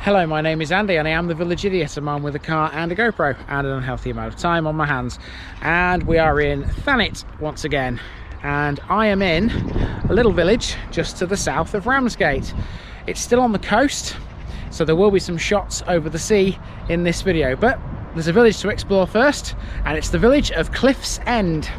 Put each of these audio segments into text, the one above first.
Hello, my name is Andy and I am the village idiot, a man with a car and a GoPro and an unhealthy amount of time on my hands. And we are in Thanet once again, and I am in a little village just to the south of Ramsgate. It's still on the coast, so there will be some shots over the sea in this video, but there's a village to explore first, and it's the village of Cliffsend.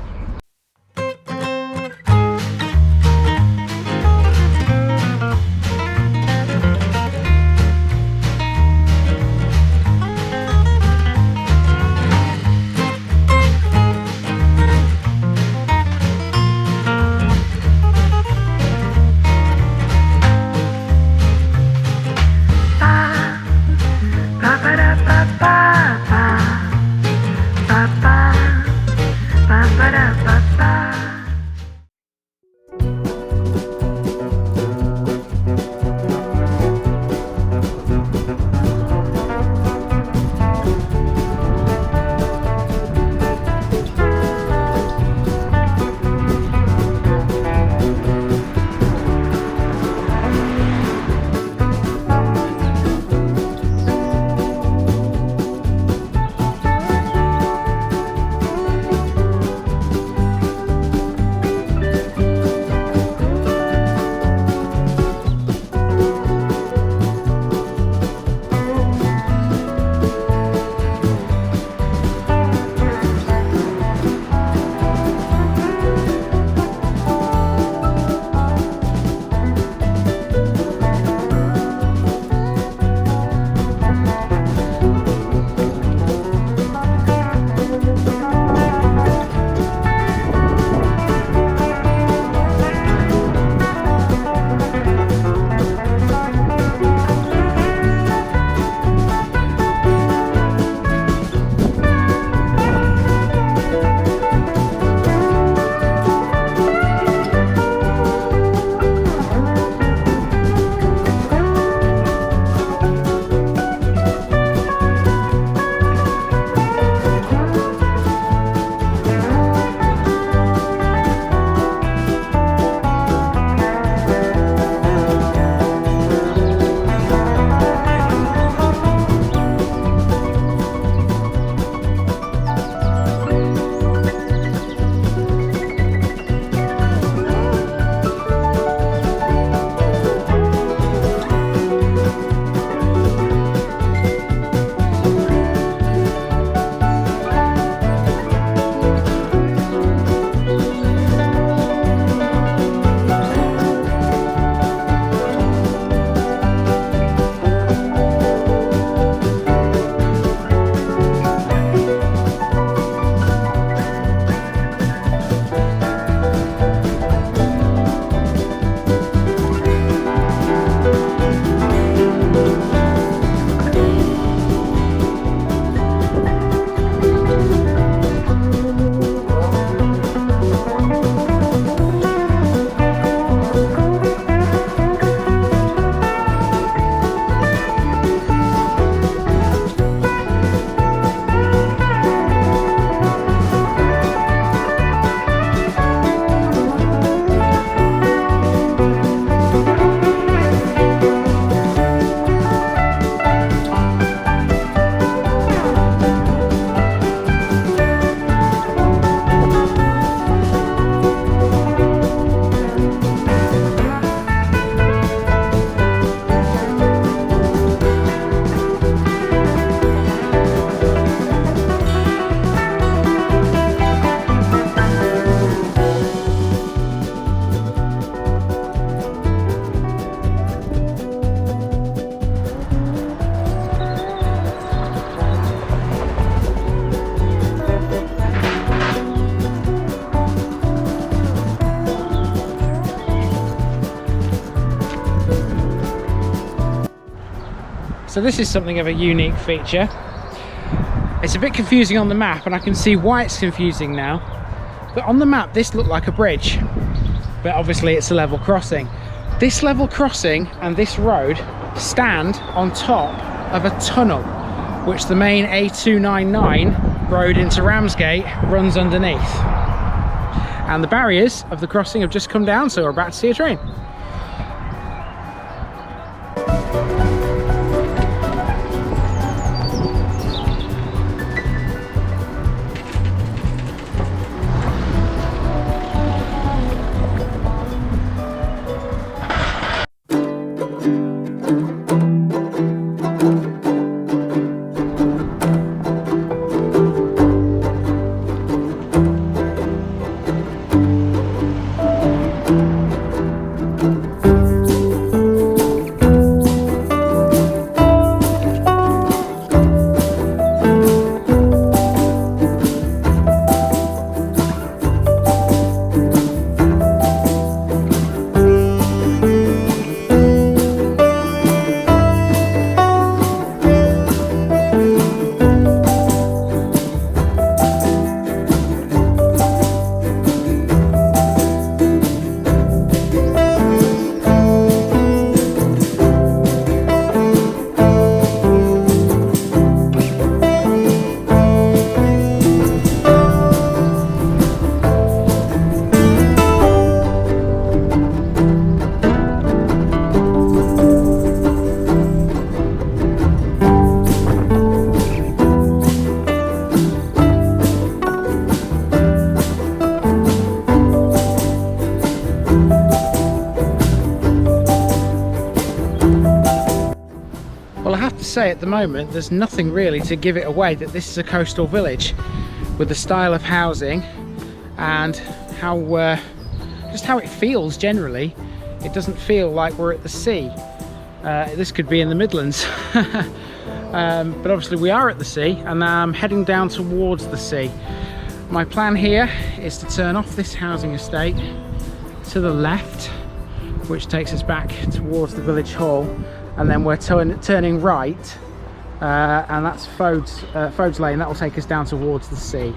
So this is something of a unique feature. It's a bit confusing on the map, and I can see why it's confusing now. But on the map, this looked like a bridge, but obviously it's a level crossing. This level crossing and this road stand on top of a tunnel, which the main A299 road into Ramsgate runs underneath. And the barriers of the crossing have just come down, so we're about to see a train. have to say at the moment there's nothing really to give it away that this is a coastal village, with the style of housing and how just how it feels generally. It doesn't feel like we're at the sea. This could be in the Midlands. But obviously we are at the sea, and I'm heading down towards the sea. My plan here is to turn off this housing estate to the left, which takes us back towards the village hall, and then we're turning right, and that's Fodes Lane. That will take us down towards the sea.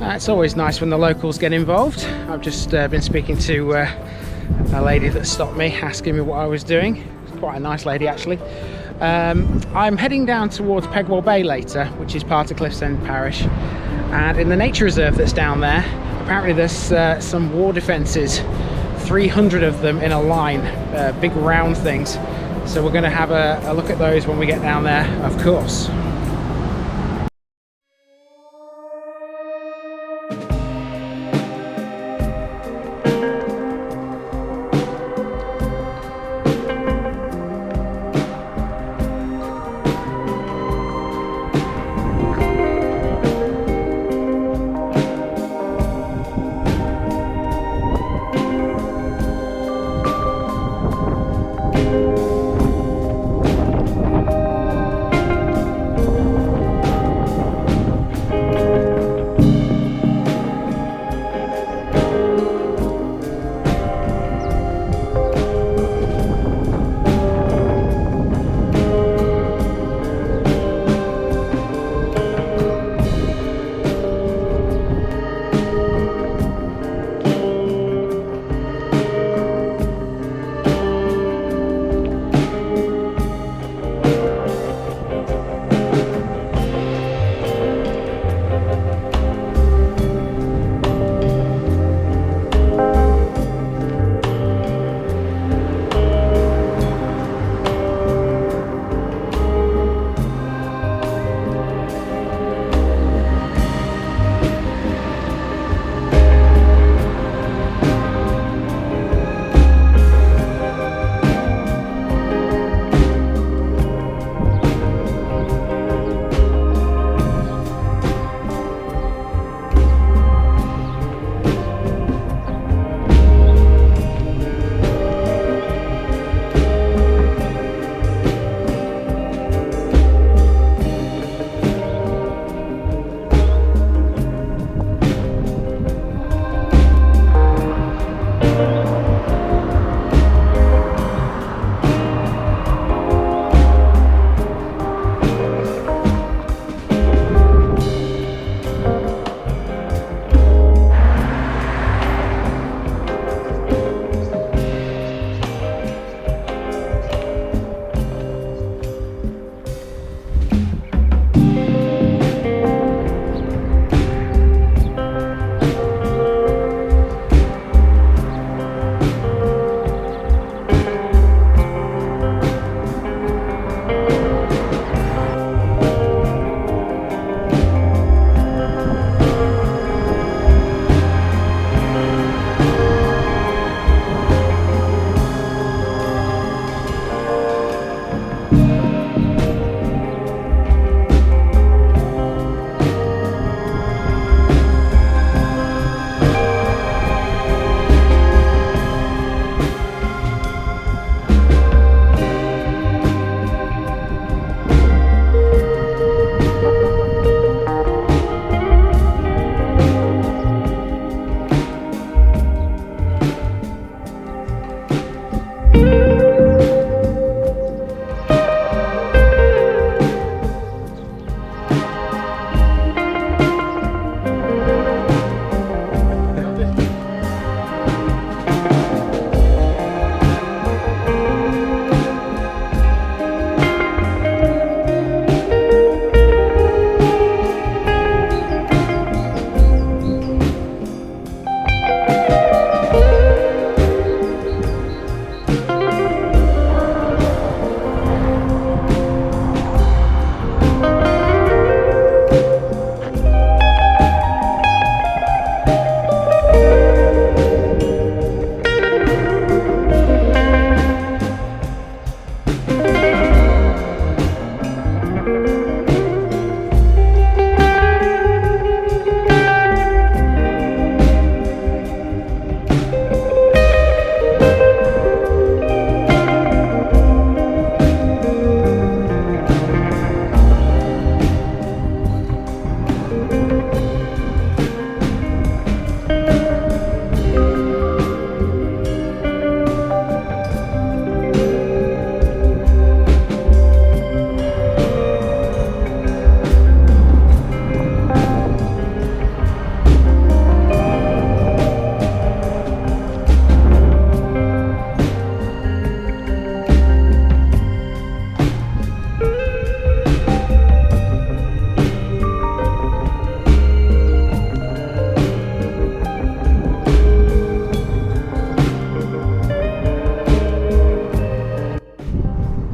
It's always nice when the locals get involved. I've just been speaking to a lady that stopped me, asking me what I was doing. It's quite a nice lady actually. I'm heading down towards Pegwell Bay later, which is part of Cliffsend Parish, and in the nature reserve that's down there, apparently there's some war defences, 300 of them in a line, big round things. So we're going to have a look at those when we get down there, of course.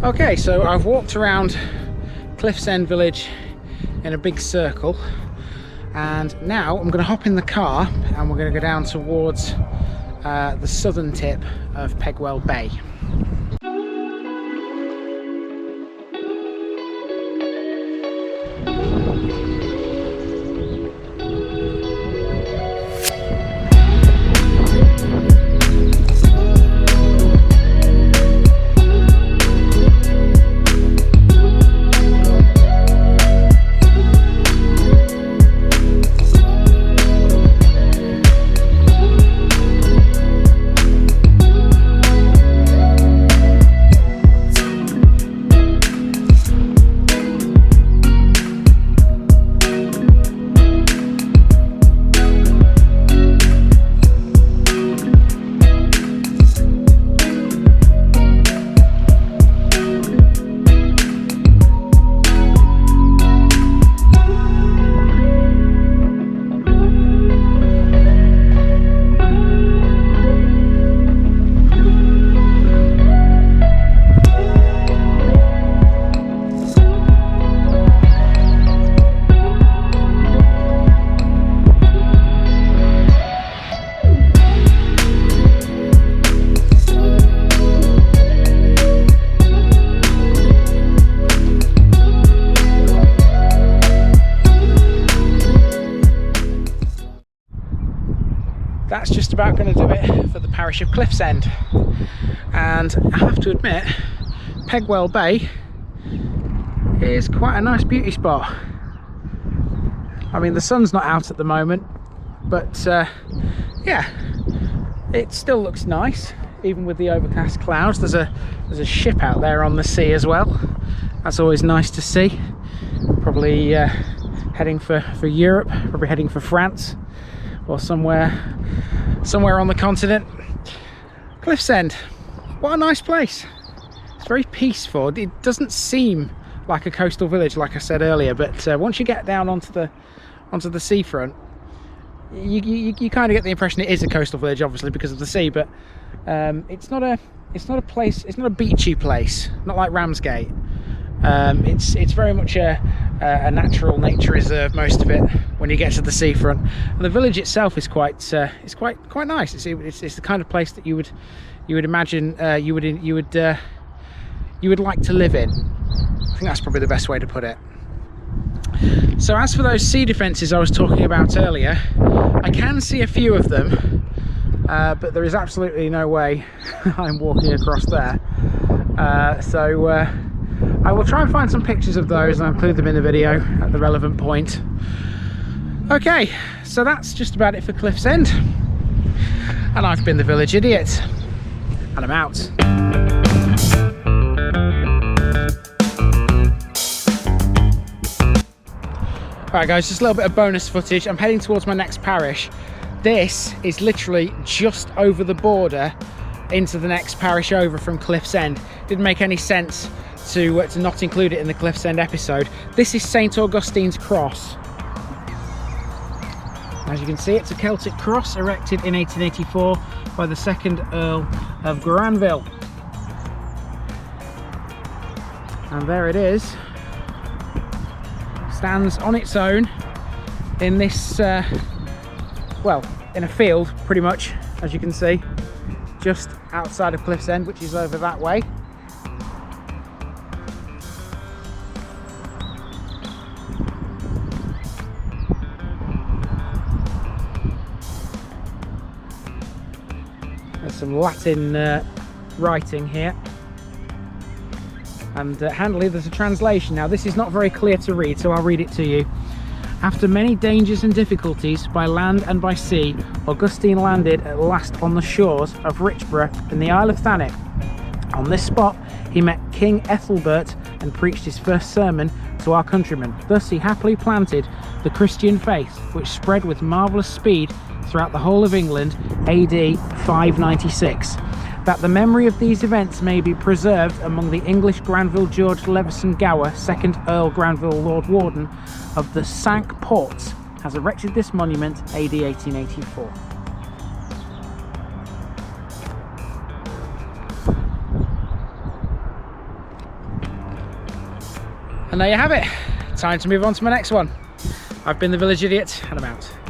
Okay, so I've walked around Cliffsend village in a big circle, and now I'm going to hop in the car and we're going to go down towards the southern tip of Pegwell Bay. That's just about going to do it for the parish of Cliffsend, and I have to admit Pegwell Bay is quite a nice beauty spot. I mean, the sun's not out at the moment, but yeah, it still looks nice even with the overcast clouds. There's a ship out there on the sea as well. That's always nice to see. Probably heading for Europe, probably heading for France or somewhere on the continent. Cliffsend, what a nice place. It's very peaceful. It doesn't seem like a coastal village, like I said earlier, but once you get down onto the seafront, you kind of get the impression it is a coastal village, obviously because of the sea, but it's not a place, it's not a beachy place, not like Ramsgate. It's very much a natural nature reserve, most of it, when you get to the seafront. And the village itself is quite nice. It's the kind of place that you would imagine you would like to live in. I think that's probably the best way to put it. So as for those sea defences I was talking about earlier, I can see a few of them, but there is absolutely no way I'm walking across there. So I will try and find some pictures of those and I'll include them in the video at the relevant point. Okay, so that's just about it for Cliffsend, and I've been the Village Idiot, and I'm out. Alright guys, just a little bit of bonus footage. I'm heading towards my next parish. This is literally just over the border into the next parish over from Cliffsend. Didn't make any sense to not include it in the Cliffsend episode. This is St Augustine's cross. As you can see, it's a Celtic cross erected in 1884 by the 2nd Earl of Granville. And there it is. Stands on its own in this, well, in a field pretty much, as you can see, just outside of Cliffsend, which is over that way. There's some Latin writing here, and handily there's a translation. Now this is not very clear to read, so I'll read it to you. After many dangers and difficulties by land and by sea, Augustine landed at last on the shores of Richborough in the Isle of Thanet. On this spot he met King Ethelbert and preached his first sermon to our countrymen. Thus he happily planted the Christian faith, which spread with marvellous speed throughout the whole of England, AD 596. That the memory of these events may be preserved among the English Granville George Leveson Gower, 2nd Earl Granville Lord Warden of the Cinque Ports, has erected this monument AD 1884. And there you have it. Time to move on to my next one. I've been the Village Idiot, and I'm out.